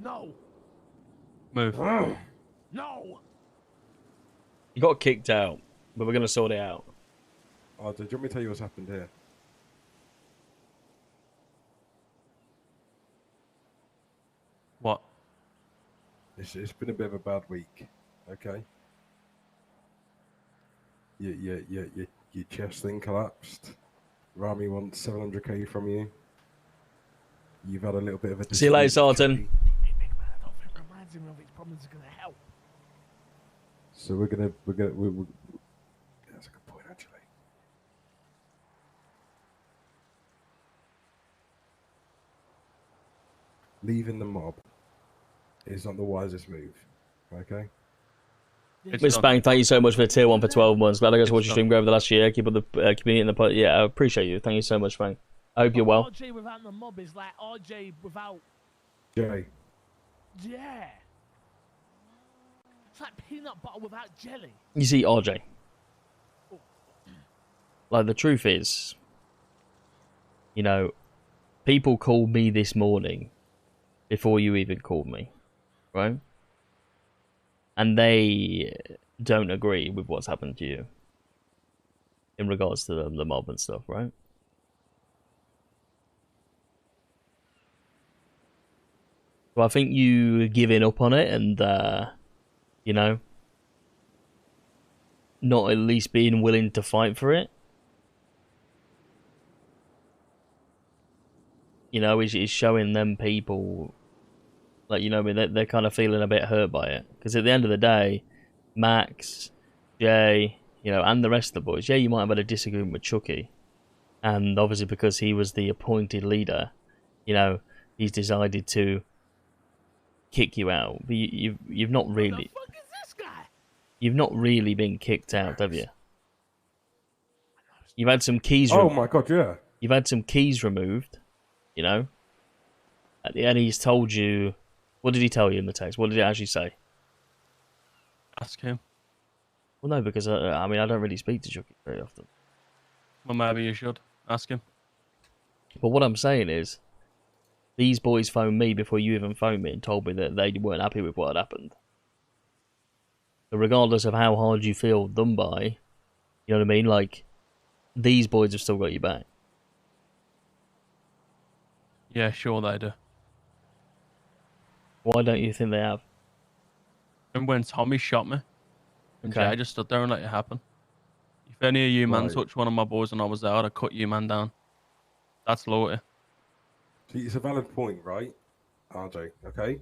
No. Move. No. You got kicked out, but we're gonna sort it out. Oh, do you want me to tell you what's happened here? What? It's been a bit of a bad week, okay? Your chest thing collapsed. Rami wants 700k from you. You've had a little bit of a... See you later, Sergeant. Hey, big man, I don't think reminding him of his problems are gonna help. So we're gonna that's a good point, actually. Leaving the mob is not the wisest move, okay? Miss Bang, thank you so much for the tier 1 for 12 months. Glad I got to watch your stream go over the last year. Keep up the community in the pod. Yeah, I appreciate you. Thank you so much, Bang. I hope you're well. RJ without the mob is like RJ without... Jay. Yeah. It's like peanut butter without jelly. You see, RJ. Like, the truth is, you know, people called me this morning before you even called me, right? And they don't agree with what's happened to you in regards to the mob and stuff, right? So I think you giving up on it and, you know, not at least being willing to fight for it, you know, is showing them people, like, you know, I mean, they're kind of feeling a bit hurt by it. Because at the end of the day, Max, Jay, you know, and the rest of the boys, yeah, you might have had a disagreement with Chucky. And obviously because he was the appointed leader, you know, he's decided to kick you out. But you've not really... What the fuck is this guy? You've not really been kicked out, have you? You've had some keys Oh my god, yeah. You've had some keys removed, you know? At the end, he's told you... What did he tell you in the text? What did he actually say? Ask him. Well, no, because, I mean, I don't really speak to Chucky very often. Well, maybe you should. Ask him. But what I'm saying is, these boys phoned me before you even phoned me and told me that they weren't happy with what had happened. So regardless of how hard you feel done by, you know what I mean? Like, these boys have still got your back. Yeah, sure they do. Why don't you think they have? And when Tommy shot me, and Okay. Jay just stood there and let it happen. If any of you man Right. touched one of my boys and I was there, I'd have cut you man down. That's loyalty. See, it's a valid point, right, RJ? Okay,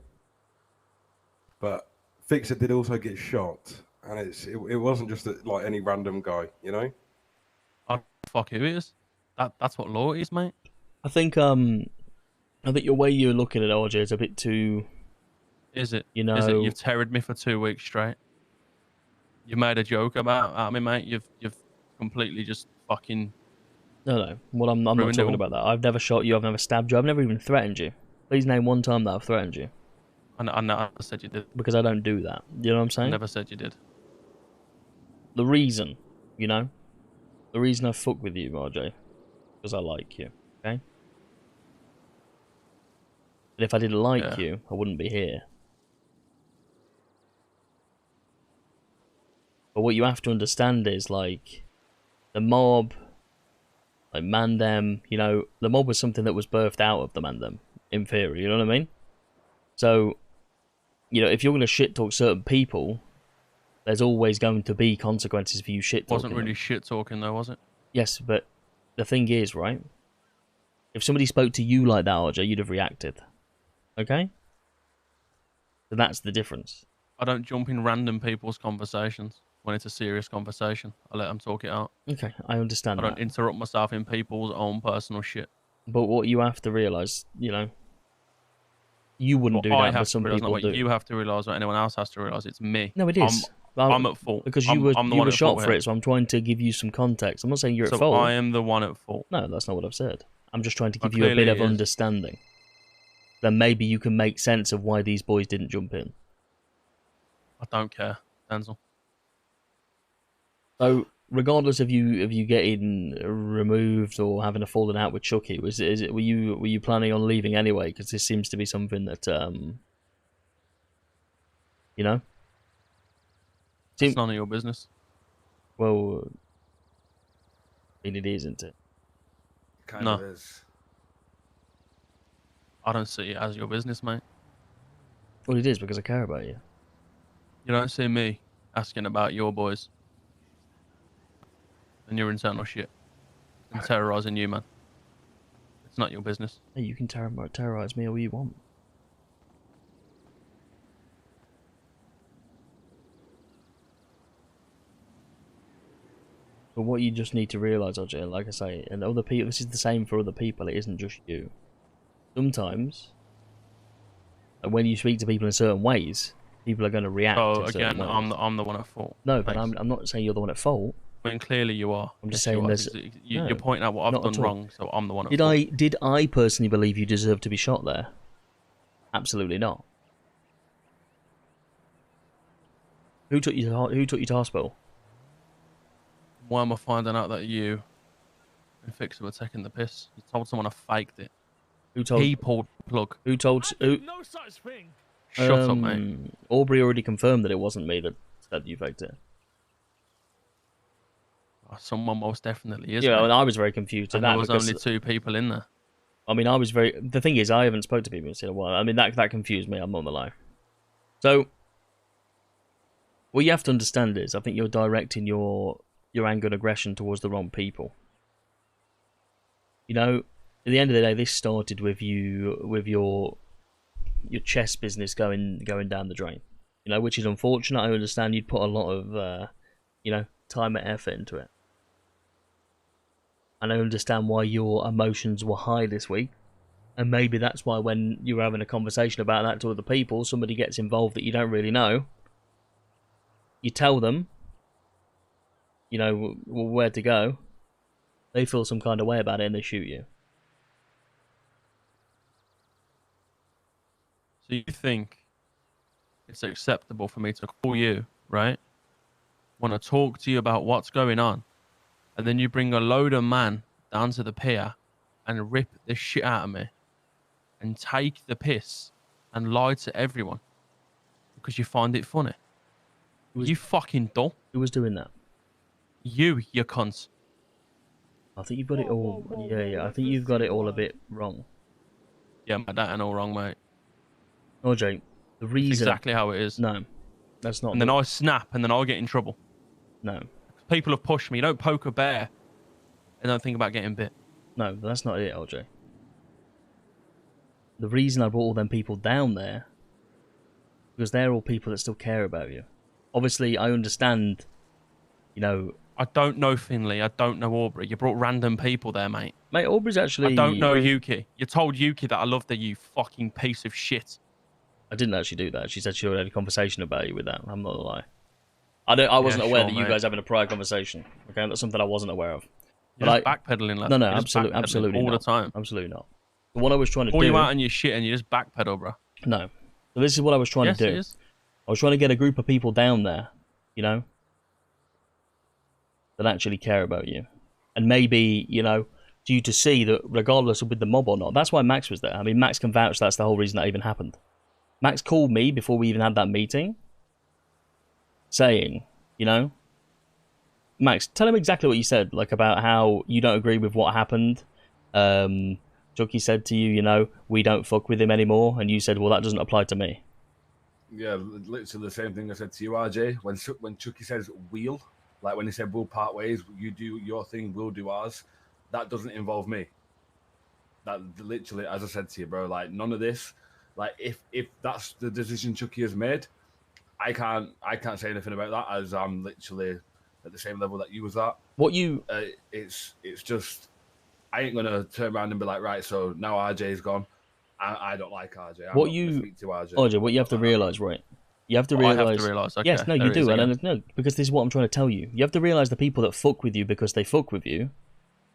but Fixer did also get shot, and it wasn't just like any random guy, you know. Fuck who it is. That's what loyalty is, mate. I think your way you're looking at RJ is a bit too... Is it? You know... Is it? You've terrored me for 2 weeks straight. You've made a joke about me, mate. You've completely just fucking... No. Well, I'm not Ruined it talking all. about that. I've never shot you. I've never stabbed you. I've never even threatened you. Please name one time that I've threatened you. I never said you did. Because I don't do that. You know what I'm I saying? never said you did. The reason, you know? The reason I fuck with you, RJ, because I like you, okay? But if I didn't like you, I wouldn't be here. But what you have to understand is, like, the mob, like mandem, you know, the mob was something that was birthed out of the mandem, in theory, you know what I mean? So, you know, if you're going to shit talk certain people, there's always going to be consequences for you shit talking. Wasn't really shit talking though, was it? Yes, but the thing is, right? If somebody spoke to you like that, RJ, you'd have reacted. Okay? So that's the difference. I don't jump in random people's conversations when it's a serious conversation. I let them talk it out. Okay, I understand I that. don't interrupt myself in people's own personal shit. But what you have to realise, you know, you wouldn't do that, but some people do. You have to realise, or anyone else has to realise, it's me. No, it is. I'm at fault. Because I'm the you one were at shot fault for here. it, so I'm trying to give you some context. I'm not saying you're So at fault. I am the one at fault. No, that's not what I've said. I'm just trying to give Well, you a bit clearly of it is. understanding. Then maybe you can make sense of why these boys didn't jump in. I don't care, Denzel. So, regardless of you getting removed or having a falling out with Chucky, were you planning on leaving anyway? Because this seems to be something that You know? It's none of your business. Well, I mean, it is, isn't it? Kind No. of is. I don't see it as your business, mate. Well, it is because I care about you. You don't see me asking about your boys and your internal shit and terrorizing you, man. It's not your business. Hey, you can terrorize me all you want. But what you just need to realise, OJ, like I say, and other people, this is the same for other people, it isn't just you. Sometimes, when you speak to people in certain ways, people are going to react So in certain again, ways. I'm the one at fault. No, but Thanks. I'm not saying you're the one at fault. I mean, clearly you are. I'm just Yes, saying you are. there's... You're No, pointing out what I've not at done all. wrong, so I'm the one at fault. Did I personally believe you deserve to be shot there? Absolutely not. Who took you to hospital? Why am I finding out that you and Fixer were taking the piss? You told someone I faked it. Who told? He pulled the plug. Who told? I Who? did no such thing. Shut up, mate. Aubrey already confirmed that it wasn't me that said you faked it. Oh, someone most definitely is. Yeah, mate. and I was very confused. And at there that was because, only 2 people in there. I mean, I was very. The thing is, I haven't spoken to people in a while. I mean, that confused me. I'm not gonna lie. So, what you have to understand is, I think you're directing your anger and aggression towards the wrong people. You know, at the end of the day, this started with your chess business going down the drain. You know, which is unfortunate. I understand you'd put a lot of time and effort into it. And I understand why your emotions were high this week. And maybe that's why when you were having a conversation about that to other people, somebody gets involved that you don't really know. You tell them, you know, where to go. They feel some kind of way about it and they shoot you. So you think it's acceptable for me to call you, right? Want to talk to you about what's going on, and then you bring a load of man down to the pier and rip the shit out of me and take the piss and lie to everyone because you find it funny? You fucking dull. Who was doing that? You cunt. I think you've got it all. Yeah. I think you've got it all a bit wrong. Yeah, mate, that ain't all wrong, mate. OJ, the It's reason. exactly how it is. No, that's not. And then I snap, and then I get in trouble. No, People have pushed me. You don't poke a bear and don't think about getting bit. no, that's not it, OJ. The reason I brought all them people down there, because they're all people that still care about you. Obviously, I understand, you know... I don't know Finley. I don't know Aubrey. You brought random people there, mate. Mate, Aubrey's actually... I don't know Yuki. You told Yuki that I loved her, you fucking piece of shit. I didn't actually do that. She said she already had a conversation about you with that. I'm not gonna lie. I wasn't aware that you guys having a prior conversation. Okay, that's something I wasn't aware of. You're But just backpedaling, lad. No, You're just backpedaling absolutely all not. the time. Absolutely not. But what I was trying to Pull do... you out on your shit and you just backpedal, bro. No. So this is what I was trying Yes, to it do. is. I was trying to get a group of people down there, you know, that actually care about you. And maybe, you know, for you to see that regardless of with the mob or not, that's why Max was there. I mean, Max can vouch that's the whole reason that even happened. Max called me before we even had that meeting, saying, you know, Max, tell him exactly what you said, like about how you don't agree with what happened. Chucky said to you, you know, we don't fuck with him anymore, and you said, well, that doesn't apply to me. Yeah, literally the same thing I said to you, RJ. When Chucky says we'll, like when he said we'll part ways, you do your thing, we'll do ours, that doesn't involve me. That literally, as I said to you, bro, like none of this. Like if that's the decision Chucky has made, I can't say anything about that, as I'm literally at the same level that you was at. What you... It's just, I ain't gonna turn around and be like, right, so now RJ's gone. I don't like RJ. I'm what not you... gonna speak to RJ. OJ, what you have to realise, right? You have to realise... I have to realise, okay. Yes, no, you do. No, because this is what I'm trying to tell you. You have to realise the people that fuck with you because they fuck with you,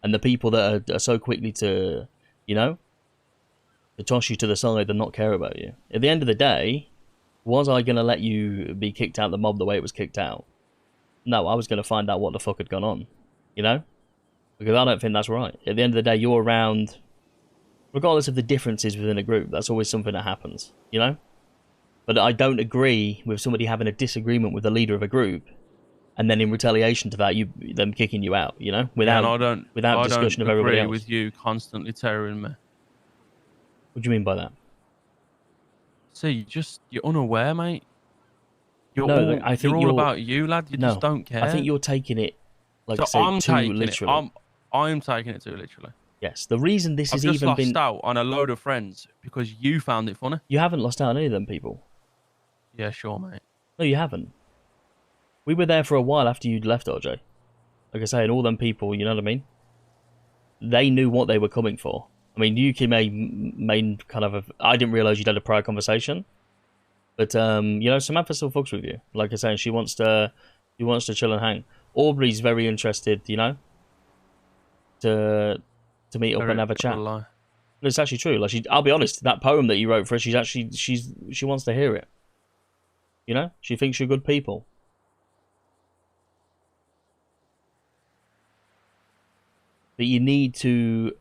and the people that are so quickly to, you know, to toss you to the side and not care about you. At the end of the day, was I going to let you be kicked out of the mob the way it was kicked out? No, I was going to find out what the fuck had gone on, you know? Because I don't think that's right. At the end of the day, you're around, regardless of the differences within a group, that's always something that happens, you know? But I don't agree with somebody having a disagreement with the leader of a group, and then in retaliation to that, them kicking you out. You know, without discussion of everybody else. With you constantly tearing me. What do you mean by that? See, you're unaware, mate. I think you're all about you, lad. You just don't care. I think you're taking it, like so I say, too literally. I'm taking it too literally. Yes, the reason this has even been... I've just lost out on a load of friends because you found it funny. You haven't lost out on any of them people. Yeah, sure, mate. No, you haven't. We were there for a while after you'd left, RJ. Like I say, and all them people, you know what I mean? They knew what they were coming for. I mean, Yuki made kind of a... I didn't realise you'd had a prior conversation. But, you know, Samantha still fucks with you. Like I say, she wants to chill and hang. Aubrey's very interested, you know, to meet up and have a chat. It's actually true. Like, I'll be honest, that poem that you wrote for her, she wants to hear it. You know, she thinks you're good people. But you need to,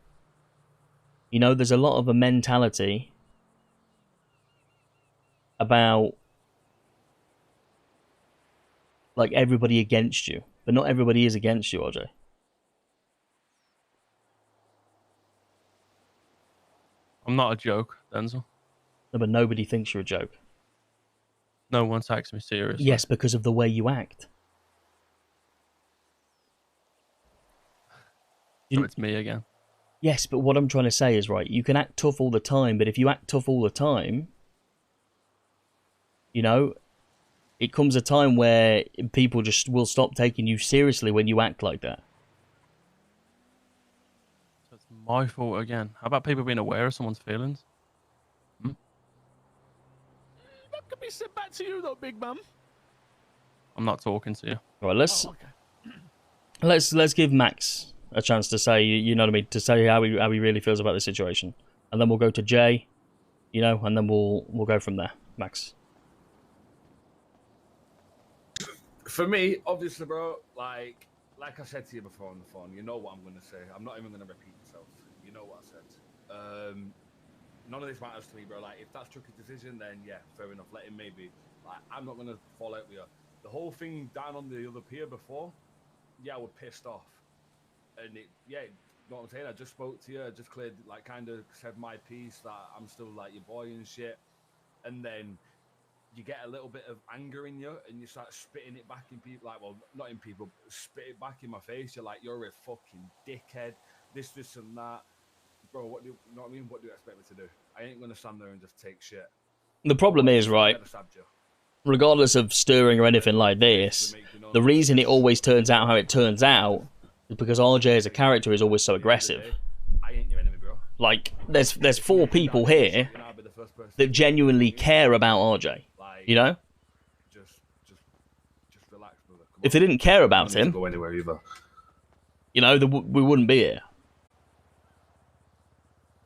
you know, there's a lot of a mentality about like everybody against you, but not everybody is against you, RJ. I'm not a joke, Denzel. No, but nobody thinks you're a joke. No one takes me seriously. Yes, because of the way you act. So it's me again. Yes, but what I'm trying to say is, right, you can act tough all the time, but if you act tough all the time, you know, it comes a time where people just will stop taking you seriously when you act like that. So it's my fault again. How about people being aware of someone's feelings? That could be sent back to you, though, big man. I'm not talking to you. All right, let's give Max a chance to say, you know what I mean, to say how he really feels about the situation, and then we'll go to Jay, you know, and then we'll go from there. Max. For me, obviously, bro, like I said to you before on the phone, you know what I'm going to say. I'm not even going to repeat myself. You know what I said. None of this matters to me, bro. Like, if that's Chucky's decision, then yeah, fair enough. Let him maybe. Like, I'm not going to fall out with you. The whole thing down on the other pier before, yeah, I was pissed off. And you know what I'm saying? I just spoke to you. I just cleared, like, kind of said my piece that I'm still, like, your boy and shit. And then you get a little bit of anger in you and you start spitting it back in people, like, well, not in people, but spit it back in my face. You're like, you're a fucking dickhead, this and that. Bro, what do you know what I mean? What do you expect me to do? I ain't going to stand there and just take shit. The problem is, right, regardless of stirring or anything like this, the reason it always turns out how it turns out is because RJ as a character is always so aggressive. I ain't your enemy, bro. Like, there's 4 people here that genuinely care about RJ. You know? Just relax, brother. If they didn't care about him, go anywhere either. you know, we wouldn't be here.